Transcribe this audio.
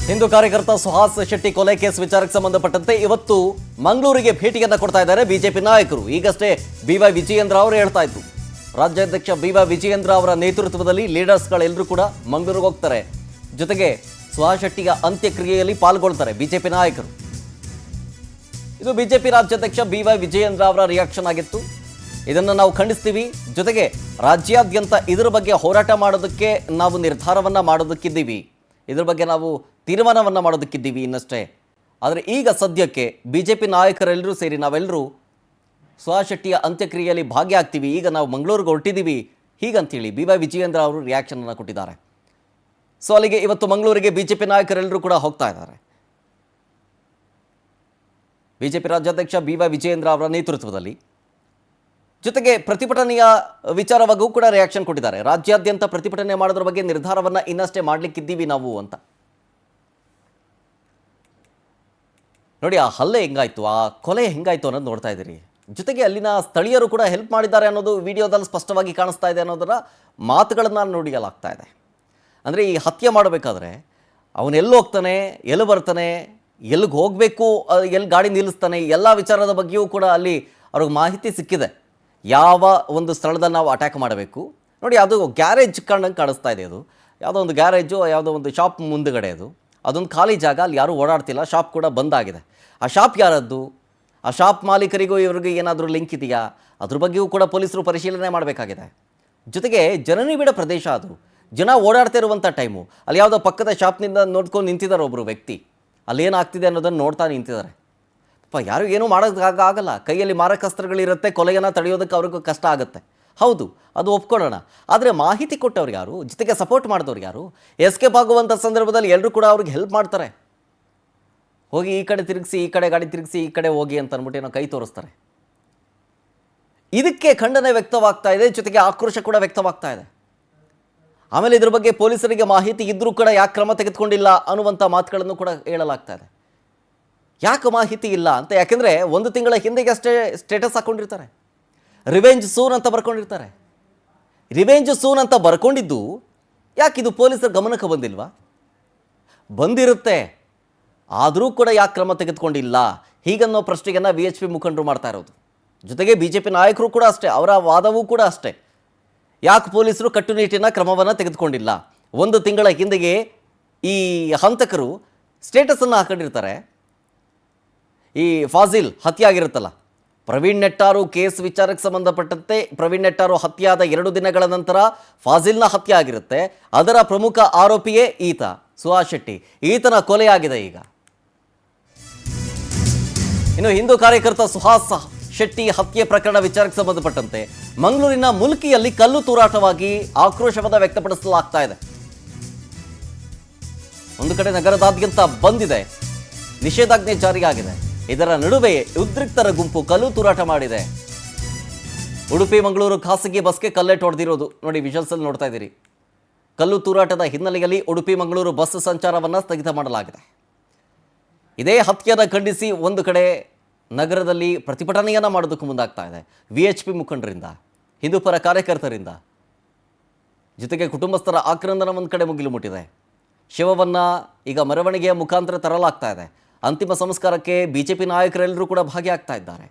ಹಿಂದೂ ಕಾರ್ಯಕರ್ತ ಸುಹಾಸ್ ಶೆಟ್ಟಿ ಕೊಲೆ ಕೇಸ್ ವಿಚಾರಕ್ಕೆ ಸಂಬಂಧಪಟ್ಟಂತೆ ಇವತ್ತು ಮಂಗಳೂರಿಗೆ ಭೇಟಿಯನ್ನ ಕೊಡ್ತಾ ಇದ್ದಾರೆ ಬಿಜೆಪಿ ನಾಯಕರು. ಈಗಷ್ಟೇ ಬಿವೈ ವಿಜಯೇಂದ್ರ ಅವರು ಹೇಳ್ತಾ ಇದ್ರು, ರಾಜ್ಯಾಧ್ಯಕ್ಷ ಬಿವೈ ವಿಜಯೇಂದ್ರ ಅವರ ನೇತೃತ್ವದಲ್ಲಿ ಲೀಡರ್ಸ್ಗಳೆಲ್ಲರೂ ಕೂಡ ಮಂಗಳೂರಿಗೆ ಹೋಗ್ತಾರೆ. ಜೊತೆಗೆ ಸುಹಾಸ್ ಶೆಟ್ಟಿಯ ಅಂತ್ಯಕ್ರಿಯೆಯಲ್ಲಿ ಪಾಲ್ಗೊಳ್ತಾರೆ ಬಿಜೆಪಿ ನಾಯಕರು. ಇದು ಬಿಜೆಪಿ ರಾಜ್ಯಾಧ್ಯಕ್ಷ ಬಿವೈ ವಿಜಯೇಂದ್ರ ಅವರ ರಿಯಾಕ್ಷನ್ ಆಗಿತ್ತು. ಇದನ್ನು ನಾವು ಖಂಡಿಸ್ತೀವಿ. ಜೊತೆಗೆ ರಾಜ್ಯಾದ್ಯಂತ ಇದರ ಬಗ್ಗೆ ಹೋರಾಟ ಮಾಡೋದಕ್ಕೆ ನಾವು ನಿರ್ಧಾರವನ್ನು ಮಾಡೋದಕ್ಕಿದ್ದೀವಿ, ಇದ್ರ ಬಗ್ಗೆ ನಾವು ತೀರ್ಮಾನವನ್ನು ಮಾಡೋದಕ್ಕಿದ್ದೀವಿ ಇನ್ನಷ್ಟೇ. ಆದರೆ ಈಗ ಸದ್ಯಕ್ಕೆ ಬಿಜೆಪಿ ನಾಯಕರೆಲ್ಲರೂ ಸೇರಿ ನಾವೆಲ್ಲರೂ ಸುಹಾಸ್ ಶೆಟ್ಟಿಯ ಅಂತ್ಯಕ್ರಿಯೆಯಲ್ಲಿ ಭಾಗಿಯಾಗ್ತೀವಿ, ಈಗ ನಾವು ಮಂಗಳೂರಿಗೆ ಹೊರಟಿದ್ದೀವಿ ಹೀಗಂತೇಳಿ ಬಿವೈ ವಿಜಯೇಂದ್ರ ಅವರು ರಿಯಾಕ್ಷನನ್ನು ಕೊಟ್ಟಿದ್ದಾರೆ. ಸೊ ಅಲ್ಲಿಗೆ ಇವತ್ತು ಮಂಗಳೂರಿಗೆ ಬಿಜೆಪಿ ನಾಯಕರೆಲ್ಲರೂ ಕೂಡ ಹೋಗ್ತಾ ಇದ್ದಾರೆ. ಬಿಜೆಪಿ ರಾಜ್ಯಾಧ್ಯಕ್ಷ ಬಿವೈ ವಿಜಯೇಂದ್ರ ಅವರ ನೇತೃತ್ವದಲ್ಲಿ. ಜೊತೆಗೆ ಪ್ರತಿಭಟನೆಯ ವಿಚಾರವಾಗೂ ಕೂಡ ರಿಯಾಕ್ಷನ್ ಕೊಟ್ಟಿದ್ದಾರೆ. ರಾಜ್ಯಾದ್ಯಂತ ಪ್ರತಿಭಟನೆ ಮಾಡೋದ್ರ ಬಗ್ಗೆ ನಿರ್ಧಾರವನ್ನು ಇನ್ನಷ್ಟೇ ಮಾಡಲಿಕ್ಕಿದ್ದೀವಿ ನಾವು ಅಂತ. ನೋಡಿ, ಆ ಹಲ್ಲೆ ಹೆಂಗಾಯ್ತು, ಆ ಕೊಲೆ ಹೆಂಗಾಯ್ತು ಅನ್ನೋದು ನೋಡ್ತಾ ಇದ್ದೀರಿ. ಜೊತೆಗೆ ಅಲ್ಲಿನ ಸ್ಥಳೀಯರು ಕೂಡ ಹೆಲ್ಪ್ ಮಾಡಿದ್ದಾರೆ ಅನ್ನೋದು ವಿಡಿಯೋದಲ್ಲಿ ಸ್ಪಷ್ಟವಾಗಿ ಕಾಣಿಸ್ತಾ ಇದೆ ಅನ್ನೋದರ ಮಾತುಗಳನ್ನು ನುಡಿಯಲಾಗ್ತಾ ಇದೆ. ಅಂದರೆ ಈ ಹತ್ಯೆ ಮಾಡಬೇಕಾದ್ರೆ ಅವನು ಹೋಗ್ತಾನೆ, ಎಲ್ಲಿ ಬರ್ತಾನೆ, ಎಲ್ಲಿಗೆ ಹೋಗಬೇಕು, ಎಲ್ಲಿ ಗಾಡಿ ನಿಲ್ಲಿಸ್ತಾನೆ, ಎಲ್ಲ ವಿಚಾರದ ಬಗ್ಗೆಯೂ ಕೂಡ ಅಲ್ಲಿ ಅವ್ರಿಗೆ ಮಾಹಿತಿ ಸಿಕ್ಕಿದೆ. ಯಾವ ಒಂದು ಸ್ಥಳದಲ್ಲಿ ನಾವು ಅಟ್ಯಾಕ್ ಮಾಡಬೇಕು. ನೋಡಿ, ಅದು ಗ್ಯಾರೇಜ್ ಕಂಡಂಗೆ ಕಾಣಿಸ್ತಾ ಇದೆ. ಅದು ಯಾವುದೋ ಒಂದು ಗ್ಯಾರೇಜು, ಯಾವುದೋ ಒಂದು ಶಾಪ್ ಮುಂದುಗಡೆ ಅದೊಂದು ಖಾಲಿ ಜಾಗ, ಅಲ್ಲಿ ಯಾರೂ ಓಡಾಡ್ತಿಲ್ಲ, ಶಾಪ್ ಕೂಡ ಬಂದಾಗಿದೆ. ಆ ಶಾಪ್ ಯಾರದ್ದು, ಆ ಶಾಪ್ ಮಾಲೀಕರಿಗೂ ಇವ್ರಿಗೆ ಏನಾದರೂ ಲಿಂಕ್ ಇದೆಯಾ, ಅದ್ರ ಬಗ್ಗೆಯೂ ಕೂಡ ಪೊಲೀಸರು ಪರಿಶೀಲನೆ ಮಾಡಬೇಕಾಗಿದೆ. ಜೊತೆಗೆ ಜನನಿಬಿಡ ಪ್ರದೇಶ, ಅದು ಜನ ಓಡಾಡ್ತಾ ಇರುವಂಥ ಟೈಮು. ಅಲ್ಲಿ ಯಾವುದೋ ಪಕ್ಕದ ಶಾಪ್ನಿಂದ ನೋಡ್ಕೊಂಡು ನಿಂತಿದ್ದಾರೆ ಒಬ್ಬರು ವ್ಯಕ್ತಿ, ಅಲ್ಲೇನಾಗ್ತಿದೆ ಅನ್ನೋದನ್ನು ನೋಡ್ತಾ ನಿಂತಿದ್ದಾರೆ. ಯಾರು ಏನೂ ಮಾಡೋಕ್ಕಾಗಲ್ಲ, ಕೈಯಲ್ಲಿ ಮಾರಕಾಸ್ತ್ರಗಳಿರುತ್ತೆ, ಕೊಲೆಯನ್ನು ತಡೆಯೋದಕ್ಕೆ ಅವ್ರಿಗೂ ಕಷ್ಟ ಆಗುತ್ತೆ. ಹೌದು, ಅದು ಒಪ್ಕೊಳ್ಳೋಣ. ಆದರೆ ಮಾಹಿತಿ ಕೊಟ್ಟವ್ರು ಯಾರು, ಜೊತೆಗೆ ಸಪೋರ್ಟ್ ಮಾಡಿದವ್ರು ಯಾರು? ಎಸ್ಕೇಪ್ ಆಗುವಂಥ ಸಂದರ್ಭದಲ್ಲಿ ಎಲ್ಲರೂ ಕೂಡ ಅವ್ರಿಗೆ ಹೆಲ್ಪ್ ಮಾಡ್ತಾರೆ. ಹೋಗಿ ಈ ಕಡೆ ತಿರುಗಿಸಿ, ಈ ಕಡೆ ಗಾಡಿ ತಿರುಗಿಸಿ, ಈ ಕಡೆ ಹೋಗಿ ಅಂತ ಅಂದ್ಬಿಟ್ಟು ಏನೋ ಕೈ ತೋರಿಸ್ತಾರೆ. ಇದಕ್ಕೆ ಖಂಡನೆ ವ್ಯಕ್ತವಾಗ್ತಾ ಇದೆ, ಜೊತೆಗೆ ಆಕ್ರೋಶ ಕೂಡ ವ್ಯಕ್ತವಾಗ್ತಾ ಇದೆ. ಆಮೇಲೆ ಇದ್ರ ಬಗ್ಗೆ ಪೊಲೀಸರಿಗೆ ಮಾಹಿತಿ ಇದ್ದರೂ ಕೂಡ ಯಾಕೆ ಕ್ರಮ ತೆಗೆದುಕೊಂಡಿಲ್ಲ ಅನ್ನುವಂಥ ಮಾತುಗಳನ್ನು ಕೂಡ ಹೇಳಲಾಗ್ತಾ ಇದೆ. ಯಾಕೆ ಮಾಹಿತಿ ಇಲ್ಲ ಅಂತ? ಯಾಕೆಂದರೆ 1 ತಿಂಗಳ ಹಿಂದೆಗೆ ಅಷ್ಟೇ ಸ್ಟೇಟಸ್ ಹಾಕ್ಕೊಂಡಿರ್ತಾರೆ, ರಿವೆಂಜ್ ಸೂನ್ ಅಂತ ಬರ್ಕೊಂಡಿರ್ತಾರೆ. ರಿವೆಂಜ್ ಸೂನ್ ಅಂತ ಬರ್ಕೊಂಡಿದ್ದು ಯಾಕೆ ಇದು ಪೊಲೀಸರ ಗಮನಕ್ಕೆ ಬಂದಿಲ್ವಾ? ಬಂದಿರುತ್ತೆ, ಆದರೂ ಕೂಡ ಯಾಕೆ ಕ್ರಮ ತೆಗೆದುಕೊಂಡಿಲ್ಲ ಹೀಗನ್ನೋ ಪ್ರಶ್ನೆಯನ್ನು VHP ಮುಖಂಡರು ಮಾಡ್ತಾ ಇರೋದು. ಜೊತೆಗೆ BJP ನಾಯಕರು ಕೂಡ ಅಷ್ಟೇ, ಅವರ ವಾದವೂ ಕೂಡ ಅಷ್ಟೇ. ಯಾಕೆ ಪೊಲೀಸರು ಕಟ್ಟುನಿಟ್ಟಿನ ಕ್ರಮವನ್ನು ತೆಗೆದುಕೊಂಡಿಲ್ಲ? 1 ತಿಂಗಳ ಹಿಂದೆಗೆ ಈ ಹಂತಕರು ಸ್ಟೇಟಸನ್ನು ಹಾಕೊಂಡಿರ್ತಾರೆ. ಈ ಫಾಜಿಲ್ ಹತ್ಯೆ ಆಗಿರುತ್ತಲ್ಲ, ಪ್ರವೀಣ್ ನೆಟ್ಟಾರು ಕೇಸ್ ವಿಚಾರಕ್ಕೆ ಸಂಬಂಧಪಟ್ಟಂತೆ ಪ್ರವೀಣ್ ನೆಟ್ಟಾರು ಹತ್ಯೆಯಾದ 2 ದಿನಗಳ ನಂತರ ಫಾಜಿಲ್ನ ಹತ್ಯೆ ಆಗಿರುತ್ತೆ. ಅದರ ಪ್ರಮುಖ ಆರೋಪಿಯೇ ಈತ ಸುಹಾಸ್ ಶೆಟ್ಟಿ. ಈತನ ಕೊಲೆಯಾಗಿದೆ ಈಗ. ಇನ್ನು ಹಿಂದೂ ಕಾರ್ಯಕರ್ತ ಸುಹಾಸ್ ಶೆಟ್ಟಿ ಹತ್ಯೆ ಪ್ರಕರಣ ವಿಚಾರಕ್ಕೆ ಸಂಬಂಧಪಟ್ಟಂತೆ ಮಂಗಳೂರಿನ ಮುಲ್ಕಿಯಲ್ಲಿ ಕಲ್ಲು ತೂರಾಟವಾಗಿ ಆಕ್ರೋಶವನ್ನು ವ್ಯಕ್ತಪಡಿಸಲಾಗ್ತಾ ಇದೆ. ಒಂದು ಕಡೆ ನಗರದಾದ್ಯಂತ ಬಂದಿದೆ, ನಿಷೇಧಾಜ್ಞೆ ಜಾರಿಯಾಗಿದೆ. ಇದರ ನಡುವೆ ಉದ್ರಿಕ್ತರ ಗುಂಪು ಕಲ್ಲು ತೂರಾಟ ಮಾಡಿದೆ. ಉಡುಪಿ ಮಂಗಳೂರು ಖಾಸಗಿ ಬಸ್ಗೆ ಕಲ್ಲೆಟ್ಟು ಹೊಡೆದಿರೋದು ನೋಡಿ, ವಿಜುವಲ್ಸಲ್ಲಿ ನೋಡ್ತಾ ಇದ್ದೀರಿ. ಕಲ್ಲು ತೂರಾಟದ ಹಿನ್ನೆಲೆಯಲ್ಲಿ ಉಡುಪಿ ಮಂಗಳೂರು ಬಸ್ ಸಂಚಾರವನ್ನು ಸ್ಥಗಿತ ಮಾಡಲಾಗಿದೆ. ಇದೇ ಹತ್ಯೆಯನ್ನು ಖಂಡಿಸಿ ಒಂದು ಕಡೆ ನಗರದಲ್ಲಿ ಪ್ರತಿಭಟನೆಯನ್ನು ಮಾಡೋದಕ್ಕೂ ಮುಂದಾಗ್ತಾ ಇದೆ VHP ಮುಖಂಡರಿಂದ, ಹಿಂದೂಪರ ಕಾರ್ಯಕರ್ತರಿಂದ. ಜೊತೆಗೆ ಕುಟುಂಬಸ್ಥರ ಆಕ್ರಂದನ ಒಂದು ಕಡೆ ಮುಗಿಲು ಮುಟ್ಟಿದೆ. ಶವವನ್ನು ಈಗ ಮೆರವಣಿಗೆಯ ಮುಖಾಂತರ ತರಲಾಗ್ತಾ ಇದೆ. ಅಂತಿಮ ಸಂಸ್ಕಾರಕ್ಕೆ BJP ನಾಯಕರೆಲ್ಲರೂ ಕೂಡ ಭಾಗಿಯಾಗ್ತಾ ಇದ್ದಾರೆ.